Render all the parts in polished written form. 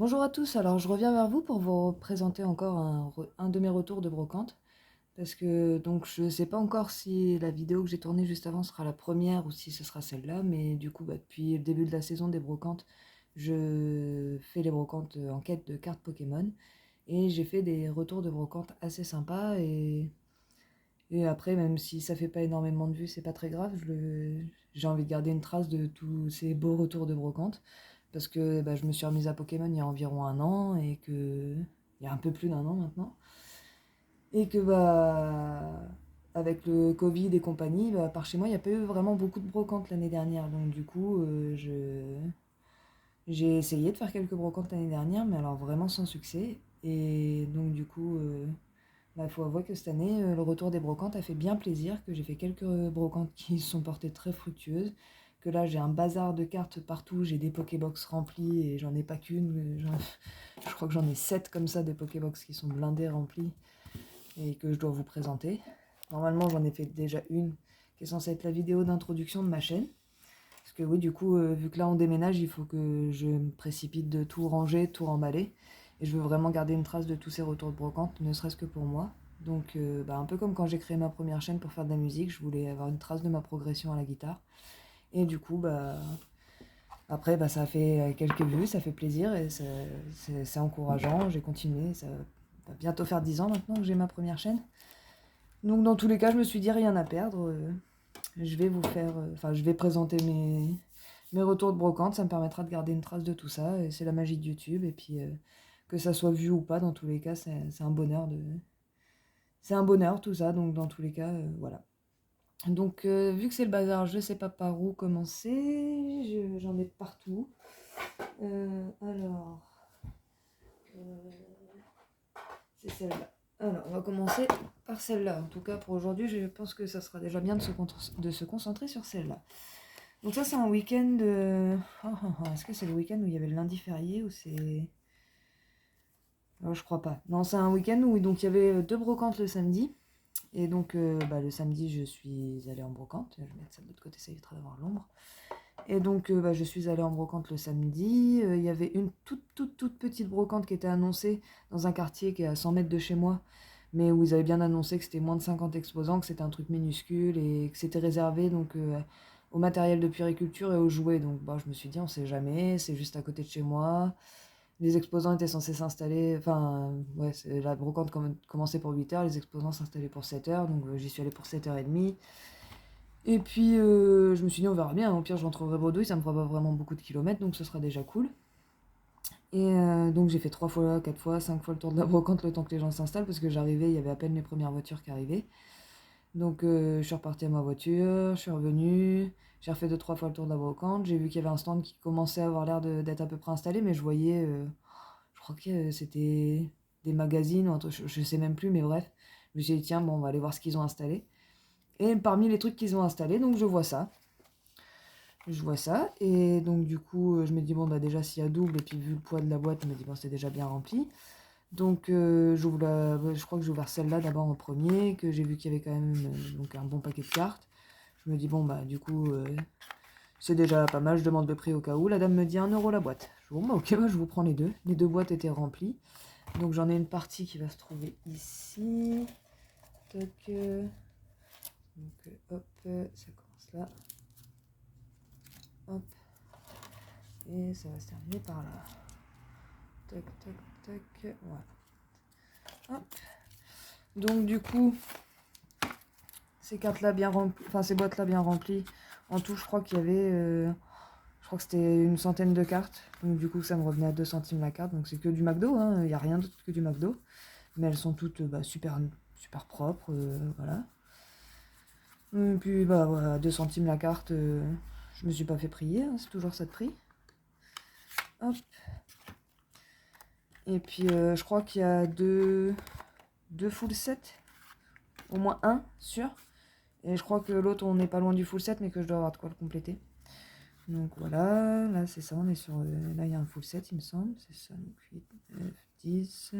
Bonjour à tous, alors je reviens vers vous pour vous présenter encore un de mes retours de brocante. Parce que donc je sais pas encore si la vidéo que j'ai tournée juste avant sera la première ou si ce sera celle-là, mais du coup depuis le début de la saison des brocantes, je fais les brocantes en quête de cartes Pokémon. Et j'ai fait des retours de brocante assez sympas et après même si ça fait pas énormément de vues, c'est pas très grave, j'ai envie de garder une trace de tous ces beaux retours de brocante. Parce que je me suis remise à Pokémon il y a environ un an et que. Il y a un peu plus d'un an maintenant. Et que avec le Covid et compagnie, par chez moi, il n'y a pas eu vraiment beaucoup de brocantes l'année dernière. Donc du coup, j'ai essayé de faire quelques brocantes l'année dernière, mais alors vraiment sans succès. Et donc du coup, faut avouer que cette année, le retour des brocantes a fait bien plaisir, que j'ai fait quelques brocantes qui se sont portées très fructueuses, que là j'ai un bazar de cartes partout, j'ai des Pokébox remplis et j'en ai pas qu'une, je crois que j'en ai 7 comme ça, des Pokébox qui sont blindés remplis et que je dois vous présenter. Normalement j'en ai fait déjà une qui est censée être la vidéo d'introduction de ma chaîne. Parce que oui, du coup, vu que là on déménage, il faut que je me précipite de tout ranger, tout remballer. Et je veux vraiment garder une trace de tous ces retours de brocante, ne serait-ce que pour moi. Donc, un peu comme quand j'ai créé ma première chaîne pour faire de la musique, je voulais avoir une trace de ma progression à la guitare. Et du coup, après, ça a fait quelques vues, ça fait plaisir et c'est encourageant. J'ai continué, ça va bientôt faire 10 ans maintenant que j'ai ma première chaîne. Donc, dans tous les cas, je me suis dit rien à perdre. Je vais vous faire, je vais présenter mes retours de brocante, ça me permettra de garder une trace de tout ça, et c'est la magie de YouTube, et puis que ça soit vu ou pas, dans tous les cas, c'est un bonheur C'est un bonheur tout ça, donc dans tous les cas, voilà. Donc vu que c'est le bazar, je sais pas par où commencer, j'en ai partout. Alors, c'est celle-là. Alors, on va commencer par celle-là. En tout cas, pour aujourd'hui, je pense que ça sera déjà bien de se concentrer sur celle-là. Donc ça, c'est un week-end. Est-ce que c'est le week-end où il y avait le lundi férié ou c'est. Oh, je crois pas. Non, c'est un week-end où donc, il y avait deux brocantes le samedi. Et donc, le samedi, je suis allée en brocante. Je vais mettre ça de l'autre côté, ça évitera d'avoir l'ombre. Et donc, je suis allée en brocante le samedi. Il y avait une toute petite brocante qui était annoncée dans un quartier qui est à 100 mètres de chez moi. Mais où ils avaient bien annoncé que c'était moins de 50 exposants, que c'était un truc minuscule et que c'était réservé donc, au matériel de puériculture et aux jouets. Donc, je me suis dit, on sait jamais, c'est juste à côté de chez moi. Les exposants étaient censés s'installer, enfin, ouais, la brocante commençait pour 8h, les exposants s'installaient pour 7h, donc j'y suis allée pour 7h30. Et puis, je me suis dit, on verra bien, au pire, je rentrerai bredouille, ça me fera pas vraiment beaucoup de kilomètres, donc ce sera déjà cool. Et donc, j'ai fait 3 fois, 4 fois, 5 fois le tour de la brocante le temps que les gens s'installent, parce que j'arrivais, il y avait à peine les premières voitures qui arrivaient. Donc, je suis repartie à ma voiture, je suis revenue, j'ai refait 2 3 fois le tour de la brocante, j'ai vu qu'il y avait un stand qui commençait à avoir l'air d'être à peu près installé, mais je voyais, je crois que c'était des magazines ou un truc, je sais même plus, mais bref. Je me suis dit, tiens, bon, on va aller voir ce qu'ils ont installé. Et parmi les trucs qu'ils ont installés, donc je vois ça. Je vois ça, et donc du coup, je me dis, bon, déjà, s'il y a double, et puis vu le poids de la boîte, je me dis, bon, c'est déjà bien rempli. Donc, je crois que j'ai ouvert celle-là d'abord en premier, que j'ai vu qu'il y avait quand même donc un bon paquet de cartes. Je me dis, bon, du coup, c'est déjà pas mal, je demande le prix au cas où. La dame me dit 1 euro la boîte. Je dis, bon, ok, je vous prends les deux. Les deux boîtes étaient remplies. Donc, j'en ai une partie qui va se trouver ici. Toc. Donc, hop, ça commence là. Hop. Et ça va se terminer par là. Toc, toc, toc. Voilà. Hop. Donc, du coup, ces cartes-là bien remplies, enfin, ces boîtes-là bien remplies. En tout, je crois qu'il y avait. Je crois que c'était une centaine de cartes. Donc, du coup, ça me revenait à 2 centimes la carte. Donc, c'est que du McDo. Il n'y a rien d'autre que du McDo. Mais elles sont toutes super, super propres. Voilà. Et puis, voilà, 2 centimes la carte. Je me suis pas fait prier. C'est toujours ça de prix. Hop. Et puis, je crois qu'il y a deux full sets. Au moins un, sûr. Et je crois que l'autre, on n'est pas loin du full set, mais que je dois avoir de quoi le compléter. Donc voilà, là c'est ça, on est sur. Là il y a un full set, il me semble. C'est ça, donc 8, 9, 10,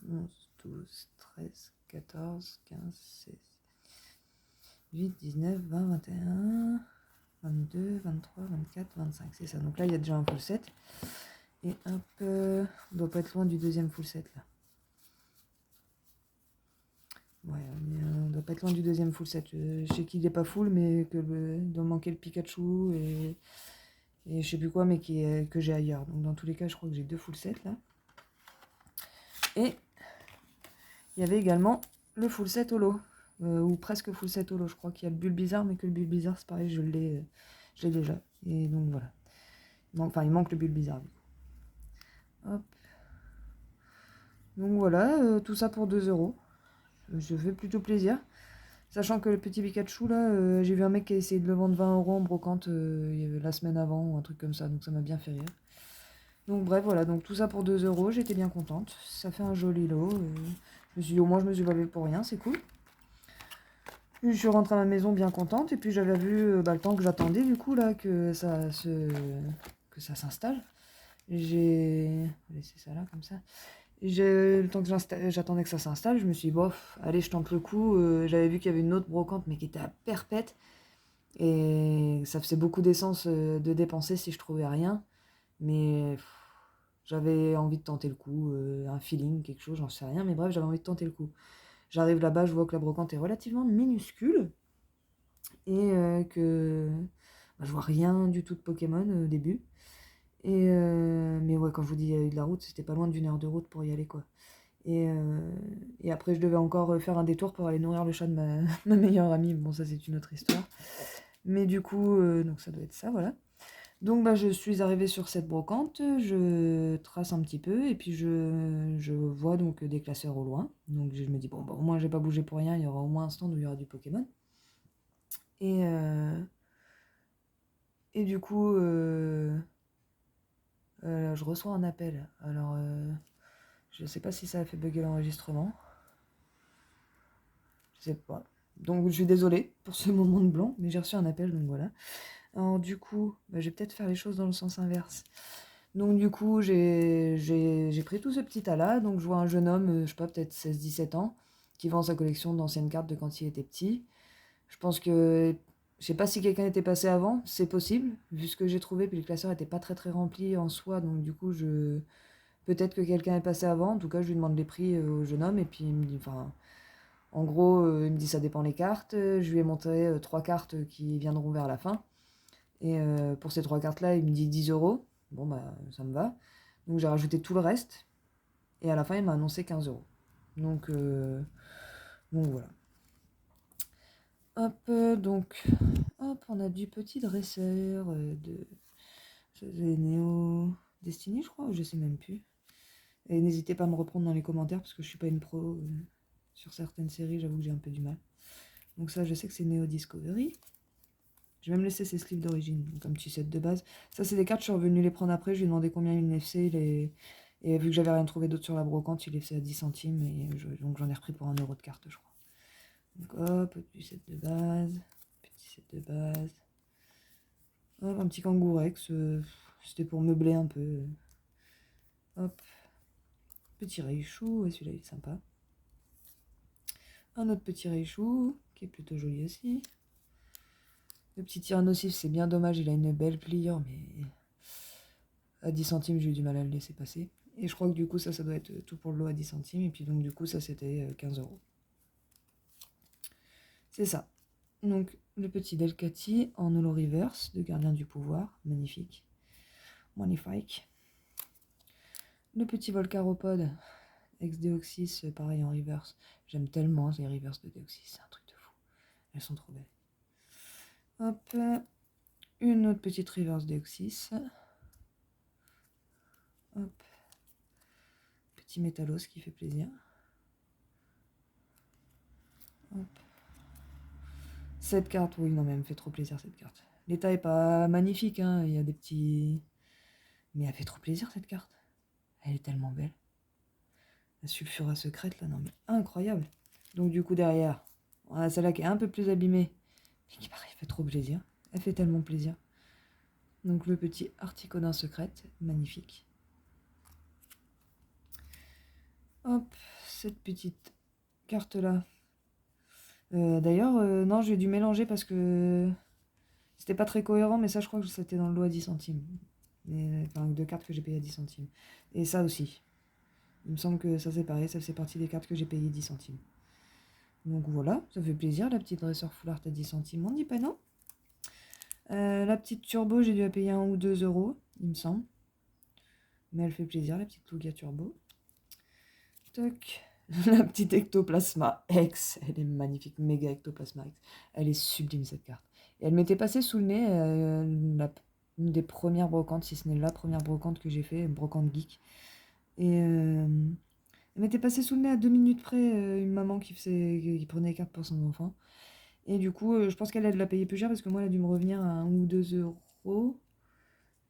11, 12, 13, 14, 15, 16, 18, 19, 20, 21, 22, 23, 24, 25. C'est ça, donc là il y a déjà un full set. Et hop, on doit pas être loin du deuxième full set là. Ouais, on doit pas être loin du deuxième full set. Je sais qu'il est pas full, mais il doit manquer le Pikachu et je sais plus quoi, mais que j'ai ailleurs. Donc dans tous les cas, je crois que j'ai 2 full sets là. Et il y avait également le full set holo, ou presque full set holo. Je crois qu'il y a le Bulbizarre, mais que le Bulbizarre, c'est pareil, je l'ai déjà. Et donc voilà. Il manque le Bulbizarre. Hop. Donc voilà, tout ça pour 2 €. Je fais plutôt plaisir. Sachant que le petit Pikachu, là, j'ai vu un mec qui a essayé de le vendre 20 € en brocante la semaine avant, ou un truc comme ça, donc ça m'a bien fait rire. Donc bref, voilà, donc tout ça pour 2 €, j'étais bien contente. Ça fait un joli lot. Je me suis dit, au moins je me suis pas levé pour rien, c'est cool. Puis je suis rentrée à ma maison bien contente, et puis j'avais vu le temps que j'attendais, du coup, là, que ça s'installe. J'ai laissé ça là, comme ça. Le temps que j'attendais que ça s'installe, je me suis dit, bof, allez, je tente le coup. J'avais vu qu'il y avait une autre brocante, mais qui était à perpète. Et ça faisait beaucoup d'essence de dépenser si je trouvais rien. Mais j'avais envie de tenter le coup, un feeling, quelque chose, j'en sais rien. Mais bref, j'avais envie de tenter le coup. J'arrive là-bas, je vois que la brocante est relativement minuscule. Et que je vois rien du tout de Pokémon au début. Mais ouais, quand je vous dis de la route, c'était pas loin d'1 heure de route pour y aller, quoi. Et après, je devais encore faire un détour pour aller nourrir le chat de ma meilleure amie. Bon, ça, c'est une autre histoire. Mais du coup, donc ça doit être ça, voilà. Donc, je suis arrivée sur cette brocante, je trace un petit peu, et puis je vois donc des classeurs au loin. Donc, je me dis, bon, au moins, j'ai pas bougé pour rien, il y aura au moins un stand où il y aura du Pokémon. Et, et du coup, je reçois un appel. Alors, je sais pas si ça a fait bugger l'enregistrement. Je sais pas. Donc je suis désolée pour ce moment de blanc, mais j'ai reçu un appel, donc voilà. Alors du coup, je vais peut-être faire les choses dans le sens inverse. Donc du coup, j'ai pris tout ce petit tas-là. Donc je vois un jeune homme, je sais pas, peut-être 16-17 ans, qui vend sa collection d'anciennes cartes de quand il était petit. Je pense que... Je sais pas si quelqu'un était passé avant, c'est possible, vu ce que j'ai trouvé, puis le classeur était pas très très rempli en soi, donc du coup, peut-être que quelqu'un est passé avant. En tout cas, je lui demande les prix au jeune homme, et puis il me dit... Enfin, en gros, il me dit ça dépend les cartes. Je lui ai montré 3 cartes qui viendront vers la fin. Et pour ces 3 cartes-là, il me dit 10 €. Bon, ça me va. Donc j'ai rajouté tout le reste. Et à la fin, il m'a annoncé 15 €. Donc, voilà. Hop, hop, on a du petit dresseur de Néo Destiny, je crois, je sais même plus. Et n'hésitez pas à me reprendre dans les commentaires parce que je suis pas une pro sur certaines séries, j'avoue que j'ai un peu du mal. Donc ça, je sais que c'est Neo Discovery. Je vais même laisser ces sleeves d'origine, donc un petit set de base. Ça, c'est des cartes, je suis revenu les prendre après. Je lui ai demandé combien il me faisait. Et vu que j'avais rien trouvé d'autre sur la brocante, il les faisait à 10 centimes. Donc j'en ai repris pour 1 € de carte, je crois. Donc hop, petit set de base. Petit set de base. Hop, un petit kangourex. C'était pour meubler un peu. Hop. Petit Raichu, ouais, celui-là il est sympa. Un autre petit Raichu, qui est plutôt joli aussi. Le petit Tyrannosif, c'est bien dommage, il a une belle pliure, mais à 10 centimes, j'ai eu du mal à le laisser passer. Et je crois que du coup, ça doit être tout pour le lot à 10 centimes. Et puis donc, du coup, ça, c'était 15 €. C'est ça. Donc, le petit Delcati en holo reverse de Gardien du Pouvoir. Magnifique. Magnifique. Le petit Volcaropod ex-Deoxys, pareil en reverse. J'aime tellement les reverse de Deoxys, c'est un truc de fou. Elles sont trop belles. Hop, une autre petite reverse Deoxys. Hop, petit Métalos qui fait plaisir. Hop. Cette carte, oui, non, mais elle me fait trop plaisir cette carte. L'état est pas magnifique, hein, il y a des petits... Mais elle fait trop plaisir cette carte. Elle est tellement belle. La sulfura secrète, là, non mais incroyable. Donc du coup derrière, on a celle-là qui est un peu plus abîmée, mais qui pareil, fait trop plaisir. Elle fait tellement plaisir. Donc le petit Articodin secrète, magnifique. Hop, cette petite carte-là. D'ailleurs, non, j'ai dû mélanger parce que c'était pas très cohérent, mais ça je crois que c'était dans le lot à 10 centimes. Enfin, 2 cartes que j'ai payées à 10 centimes. Et ça aussi. Il me semble que ça c'est pareil, ça fait partie des cartes que j'ai payées 10 centimes. Donc voilà, ça fait plaisir, la petite dresseur full art à 10 centimes, on dit pas non. La petite turbo, j'ai dû la payer 1 ou 2 euros, il me semble. Mais elle fait plaisir, la petite Lugia turbo. Toc. La petite ectoplasma X, elle est magnifique, méga ectoplasma X. Elle est sublime cette carte. Et elle m'était passée sous le nez une des premières brocantes, si ce n'est la première brocante que j'ai fait, une brocante geek. Et elle m'était passée sous le nez à 2 minutes près, une maman qui prenait les cartes pour son enfant. Et du coup, je pense qu'elle a de la payer plus cher parce que moi, elle a dû me revenir à 1 ou 2 euros.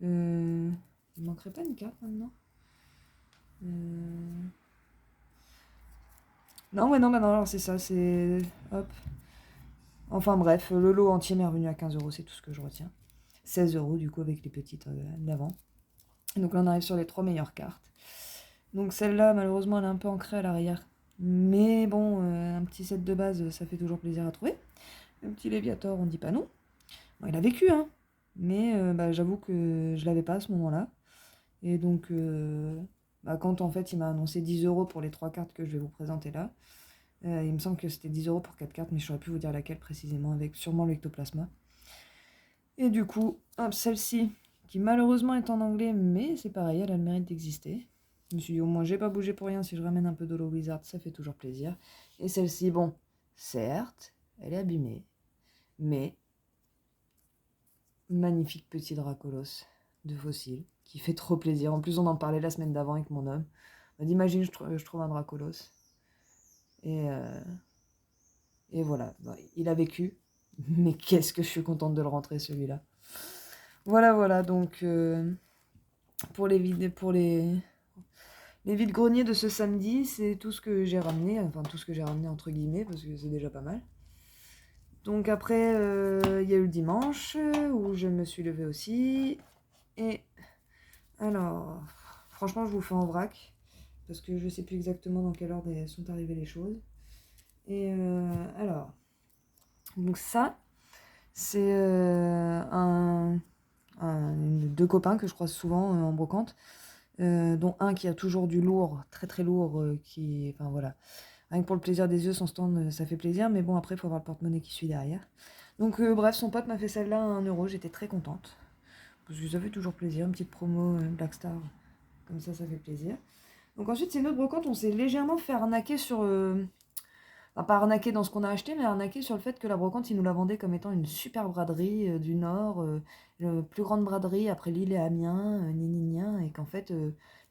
Il manquerait pas une carte maintenant. Non, ouais, non, bah non, alors c'est ça, c'est... Hop. Enfin bref, le lot entier m'est revenu à 15 euros, c'est tout ce que je retiens. 16 euros du coup avec les petites d'avant. Donc là on arrive sur les 3 meilleures cartes. Donc celle-là malheureusement elle est un peu ancrée à l'arrière. Mais bon, un petit set de base ça fait toujours plaisir à trouver. Un petit Léviator on dit pas non. Bon, il a vécu hein. Mais bah, j'avoue que je l'avais pas à ce moment-là. Et donc bah, quand en fait il m'a annoncé 10 euros pour les 3 cartes que je vais vous présenter là. Il me semble que c'était 10 euros pour 4 cartes, mais je saurais plus vous dire laquelle précisément, avec sûrement l'ectoplasma. Et du coup, hop, celle-ci, qui malheureusement est en anglais, mais c'est pareil, elle a le mérite d'exister. Je me suis dit, au moins, j'ai pas bougé pour rien, si je ramène un peu d'Holo Wizard, ça fait toujours plaisir. Et celle-ci, bon, certes, elle est abîmée, mais magnifique petit Dracolos de fossile, qui fait trop plaisir. En plus, on en parlait la semaine d'avant avec mon homme. On m'a dit, imagine, je trouve un Dracolos. Et voilà, il a vécu. Mais qu'est-ce que je suis contente de le rentrer celui-là. Voilà, donc pour les vides-greniers de ce samedi, c'est tout ce que j'ai ramené. Enfin, tout ce que j'ai ramené entre guillemets, parce que c'est déjà pas mal. Donc après, il y a eu le dimanche, où je me suis levée aussi. Et alors, franchement, je vous fais en vrac, parce que je sais plus exactement dans quel ordre sont arrivées les choses. Et alors, donc ça, c'est deux copains que je croise souvent en brocante, dont un qui a toujours du lourd, très très lourd, enfin voilà, rien que pour le plaisir des yeux, son stand, ça fait plaisir, mais bon, après, il faut avoir le porte-monnaie qui suit derrière. Donc bref, son pote m'a fait celle-là à 1 euro, j'étais très contente, parce que ça fait toujours plaisir, une petite promo Black Star, comme ça fait plaisir. Donc ensuite, c'est une autre brocante, on s'est légèrement fait arnaquer sur... Enfin, pas arnaquer dans ce qu'on a acheté, mais arnaquer sur le fait que la brocante, ils nous la vendaient comme étant une super braderie du Nord, la plus grande braderie après Lille et Amiens, et qu'en fait,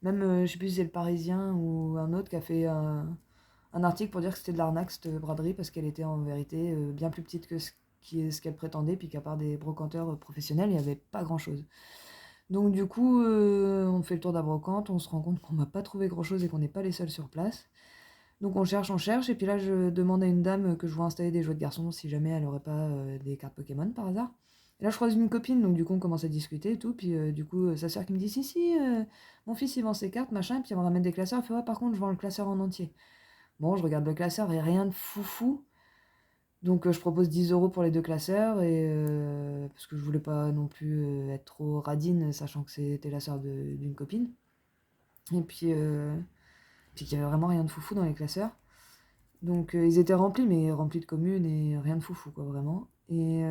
même, je sais plus si c'est le Parisien ou un autre qui a fait un article pour dire que c'était de l'arnaque cette braderie, parce qu'elle était en vérité bien plus petite que ce qu'elle prétendait, puis qu'à part des brocanteurs professionnels, il n'y avait pas grand-chose. Donc du coup, on fait le tour de la brocante, on se rend compte qu'on n'a pas trouvé grand-chose et qu'on n'est pas les seuls sur place. Donc on cherche, et puis là je demande à une dame que je vois installer des jouets de garçons si jamais elle aurait pas des cartes Pokémon par hasard. Et là je croise une copine, donc du coup on commence à discuter et tout, puis du coup sa soeur qui me dit si, mon fils il vend ses cartes, machin, et puis elle me ramène des classeurs, elle fait ouais par contre je vends le classeur en entier. Bon je regarde le classeur et rien de foufou, donc je propose 10 euros pour les deux classeurs, et parce que je voulais pas non plus être trop radine, sachant que c'était la soeur d'une copine. Et puis qu'il y avait vraiment rien de foufou dans les classeurs. Donc ils étaient remplis, mais remplis de communes et rien de foufou, quoi, vraiment. Et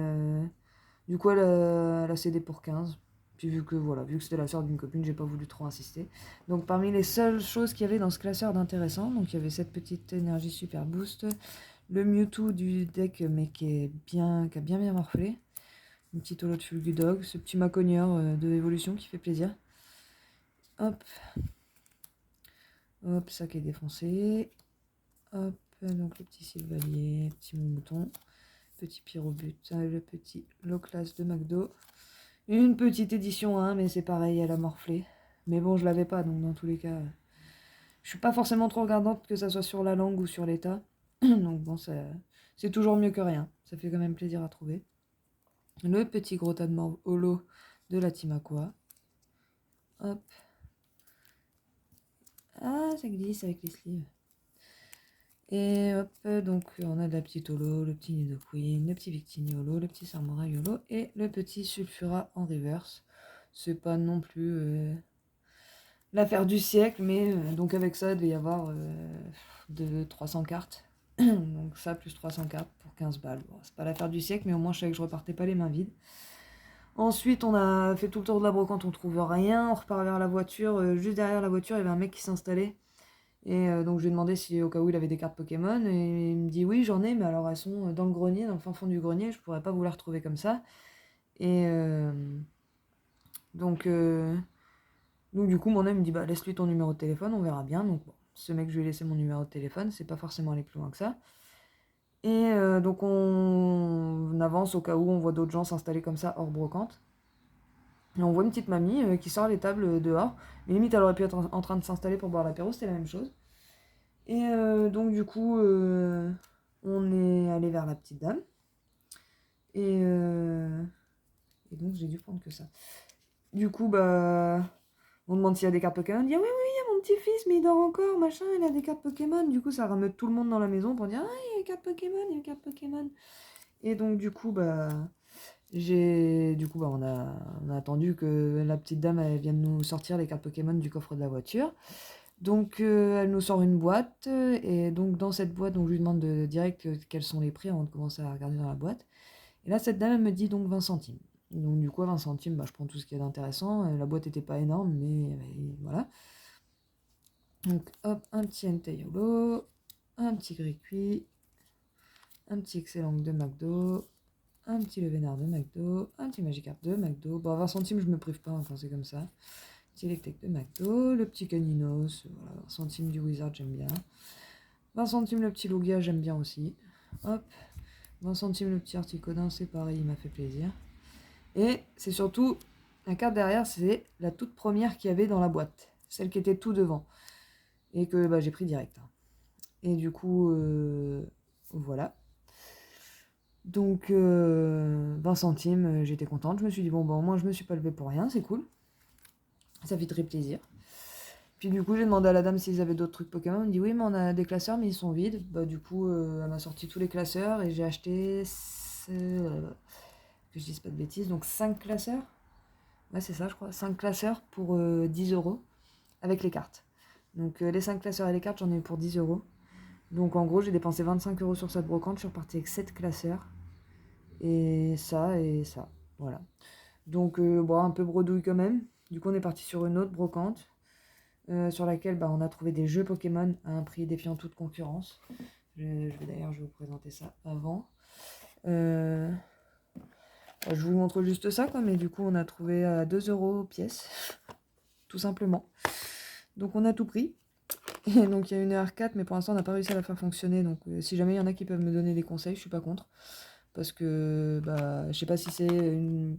du coup, elle a cédé pour 15. Puis vu que c'était la sœur d'une copine, j'ai pas voulu trop insister. Donc parmi les seules choses qu'il y avait dans ce classeur d'intéressant, donc il y avait cette petite énergie super boost, le Mewtwo du deck, mais qui a bien morflé, une petite holo de Fulgudog, ce petit Macogneur de évolution qui fait plaisir. Hop, ça qui est défoncé. Hop, donc le petit Sylvalier, petit mouton, petit Pyrobut, le petit low class de McDo. Une petite édition 1, mais c'est pareil, elle a morflé. Mais bon, je l'avais pas, donc dans tous les cas, je suis pas forcément trop regardante que ça soit sur la langue ou sur l'état. Donc bon, c'est toujours mieux que rien. Ça fait quand même plaisir à trouver. Le petit gros tas de morve holo de la Team Aqua. Hop. Ah, ça glisse avec les sleeves. Et hop, donc on a de la petite holo, le petit Nidoqueen, le petit Victini holo, le petit Samurai holo et le petit Sulfura en reverse. c'est pas non plus l'affaire du siècle, mais donc avec ça, il devait y avoir de 300 cartes. Donc ça, plus 300 cartes pour 15 balles. Bon, c'est pas l'affaire du siècle, mais au moins je savais que je repartais pas les mains vides. Ensuite, on a fait tout le tour de la brocante, on trouve rien. On repart vers la voiture. Juste derrière la voiture, il y avait un mec qui s'installait. Et donc je lui ai demandé si au cas où il avait des cartes Pokémon. Et il me dit oui, j'en ai, mais alors elles sont dans le grenier, dans le fin fond du grenier. Je pourrais pas vous les retrouver comme ça. Et donc, du coup, mon ami me dit bah laisse-lui ton numéro de téléphone, on verra bien. Donc bon, ce mec, je lui ai laissé mon numéro de téléphone. C'est pas forcément aller plus loin que ça. Et donc on avance au cas où on voit d'autres gens s'installer comme ça hors brocante. Et on voit une petite mamie qui sort les tables dehors. Mais limite, elle aurait pu être en train de s'installer pour boire l'apéro, c'était la même chose. Et donc du coup, on est allé vers la petite dame. Et donc j'ai dû prendre que ça. Du coup, bah, on demande s'il y a des cartes Pokémon. On dit ah oui, oui, il y a mon petit-fils, mais il dort encore, machin, il a des cartes Pokémon. Du coup, ça rameute tout le monde dans la maison pour dire ah, il y a des cartes Pokémon, il y a des cartes Pokémon. Et donc du coup, bah, on a attendu que la petite dame elle vienne nous sortir les cartes Pokémon du coffre de la voiture. Donc elle nous sort une boîte et donc dans cette boîte, donc je lui demande direct quels sont les prix avant de commencer à regarder dans la boîte. Et là cette dame elle me dit donc 20 centimes. Donc du coup à 20 centimes, bah, je prends tout ce qu'il y a d'intéressant. La boîte était pas énorme mais voilà. Donc hop, un petit Enteiolo, un petit Gris-Cuit, un petit Excellent de McDo, un petit Le Vénard de McDo, un petit Magikarp de McDo. Bon, à 20 centimes, je me prive pas quand c'est comme ça. Petit Electek de McDo, le petit Caninos, voilà, 20 centimes du Wizard, j'aime bien. 20 centimes le petit Lugia, j'aime bien aussi. Hop, 20 centimes le petit Articodin, c'est pareil, il m'a fait plaisir. Et c'est surtout, la carte derrière, c'est la toute première qu'il y avait dans la boîte. Celle qui était tout devant. Et que bah, j'ai pris direct. Et du coup, voilà. Donc 20 centimes, j'étais contente. Je me suis dit, bon, bah, au moins je me suis pas levée pour rien, c'est cool. Ça fait très plaisir. Puis du coup, j'ai demandé à la dame s'ils avaient d'autres trucs Pokémon. Elle me dit, oui, mais on a des classeurs, mais ils sont vides. Bah, du coup, elle m'a sorti tous les classeurs et j'ai acheté. Que je dise pas de bêtises. Donc 5 classeurs. Ouais, c'est ça, je crois. 5 classeurs pour 10 euros avec les cartes. Donc les 5 classeurs et les cartes, j'en ai eu pour 10 euros. Donc en gros, j'ai dépensé 25 euros sur cette brocante. Je suis reparti avec 7 classeurs. Et ça. Voilà. Donc, bon, un peu bredouille quand même. Du coup, on est parti sur une autre brocante. Sur laquelle bah, on a trouvé des jeux Pokémon à un prix défiant toute concurrence. Je vais vous présenter ça avant. Je vous montre juste ça, quoi, mais du coup, on a trouvé à 2 euros pièce, tout simplement. Donc, on a tout pris. Et donc, il y a une R4, mais pour l'instant, on n'a pas réussi à la faire fonctionner. Donc, si jamais il y en a qui peuvent me donner des conseils, je suis pas contre. Parce que bah, je sais pas si c'est une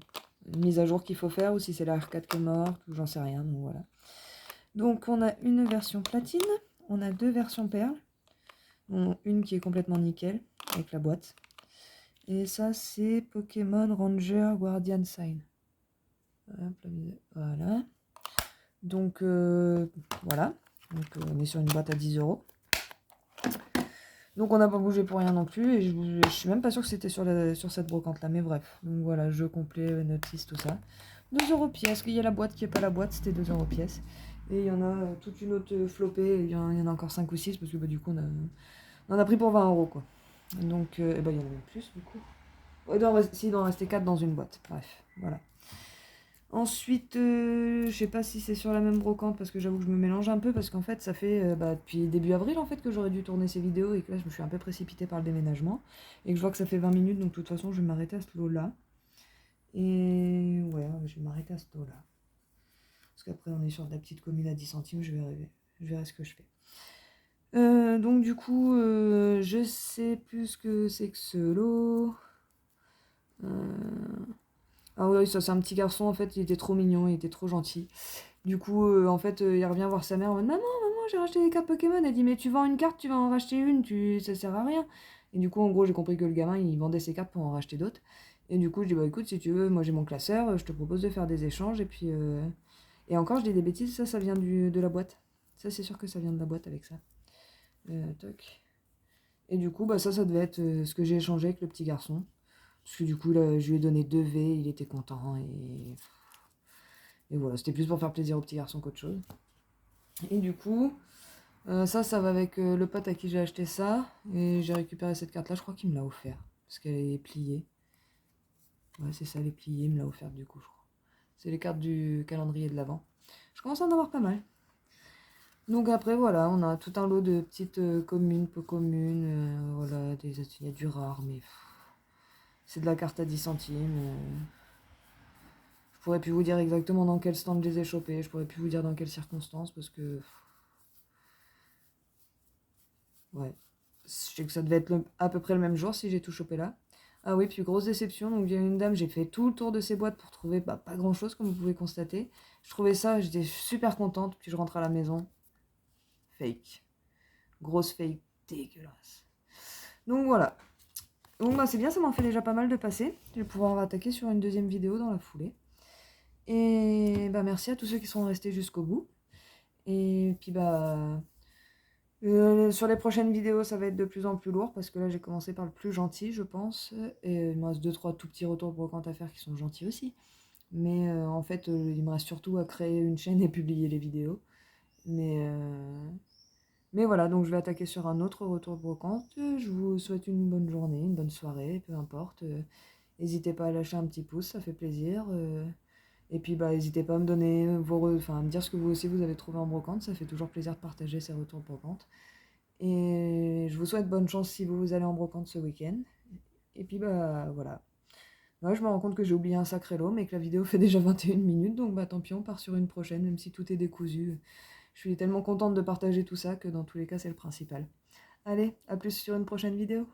mise à jour qu'il faut faire ou si c'est la R4 qui est morte ou j'en sais rien. Donc voilà. Donc on a une version platine, on a 2 versions perles. Une qui est complètement nickel avec la boîte. Et ça c'est Pokémon Ranger Guardian Sign. Voilà. Donc voilà. Donc on est sur une boîte à 10 euros. Donc on n'a pas bougé pour rien non plus. Et je suis même pas sûre que c'était sur cette brocante là. Mais bref. Donc voilà, jeu complet, notice, tout ça. 2 euros pièce. Il y a la boîte qui n'est pas la boîte, c'était 2 euros pièce. Et il y en a toute une autre flopée. Il y en a encore 5 ou 6 parce que bah, du coup on en a pris pour 20 euros quoi. Donc il y en a même plus du coup. Il doit en rester 4 dans une boîte. Bref, voilà. Ensuite, je sais pas si c'est sur la même brocante parce que j'avoue que je me mélange un peu parce qu'en fait ça fait depuis début avril en fait que j'aurais dû tourner ces vidéos et que là je me suis un peu précipitée par le déménagement et que je vois que ça fait 20 minutes donc de toute façon je vais m'arrêter à ce lot là. Et ouais, je vais m'arrêter à ce lot là. Parce qu'après on est sur de la petite commune à 10 centimes, je verrai ce que je fais. Donc du coup, je sais plus ce que c'est que ce lot. Ah oui, ça c'est un petit garçon, en fait, il était trop mignon, il était trop gentil. Du coup, en fait, il revient voir sa mère en mode maman, j'ai racheté des cartes Pokémon. Elle dit mais tu vends une carte, tu vas en racheter une, ça sert à rien. Et du coup, en gros, j'ai compris que le gamin, il vendait ses cartes pour en racheter d'autres. Et du coup, je dis bah écoute, si tu veux, moi j'ai mon classeur, je te propose de faire des échanges. Et puis, et encore, je dis des bêtises, ça vient de la boîte. Ça, c'est sûr que ça vient de la boîte avec ça. Toc. Et du coup, bah ça devait être ce que j'ai échangé avec le petit garçon. Parce que du coup, là, je lui ai donné 2 V, il était content. Et voilà, c'était plus pour faire plaisir au petit garçon qu'autre chose. Et du coup, ça va avec le pote à qui j'ai acheté ça. Et j'ai récupéré cette carte-là, je crois qu'il me l'a offert. Parce qu'elle est pliée. Ouais, c'est ça, elle est pliée, il me l'a offerte du coup, je crois. C'est les cartes du calendrier de l'Avent. Je commence à en avoir pas mal. Donc après, voilà, on a tout un lot de petites communes, peu communes. Voilà, il y a du rare, mais c'est de la carte à 10 centimes. Je pourrais plus vous dire exactement dans quel stand je les ai chopés. Je pourrais plus vous dire dans quelles circonstances parce que... Ouais. Je sais que ça devait être à peu près le même jour si j'ai tout chopé là. Ah oui, puis grosse déception. Donc il y a une dame, j'ai fait tout le tour de ses boîtes pour trouver pas grand chose comme vous pouvez constater. Je trouvais ça, j'étais super contente. Puis je rentre à la maison. Fake. Grosse fake dégueulasse. Donc voilà. Donc bah c'est bien, ça m'en fait déjà pas mal de passer. Je vais pouvoir attaquer sur une deuxième vidéo dans la foulée. Et bah merci à tous ceux qui sont restés jusqu'au bout. Et puis bah sur les prochaines vidéos ça va être de plus en plus lourd parce que là j'ai commencé par le plus gentil je pense. Et il me reste 2-3 tout petits retours brocantes à faire qui sont gentils aussi. Mais en fait il me reste surtout à créer une chaîne et publier les vidéos. Mais voilà, donc je vais attaquer sur un autre retour de brocante. Je vous souhaite une bonne journée, une bonne soirée, peu importe. N'hésitez pas à lâcher un petit pouce, ça fait plaisir. Et puis bah n'hésitez pas à me donner à me dire ce que vous aussi vous avez trouvé en brocante, ça fait toujours plaisir de partager ces retours de brocante. Et je vous souhaite bonne chance si vous allez en brocante ce week-end. Et puis bah voilà. Moi je me rends compte que j'ai oublié un sacré lot, mais que la vidéo fait déjà 21 minutes, donc bah tant pis, on part sur une prochaine, même si tout est décousu. Je suis tellement contente de partager tout ça que dans tous les cas c'est le principal. Allez, à plus sur une prochaine vidéo.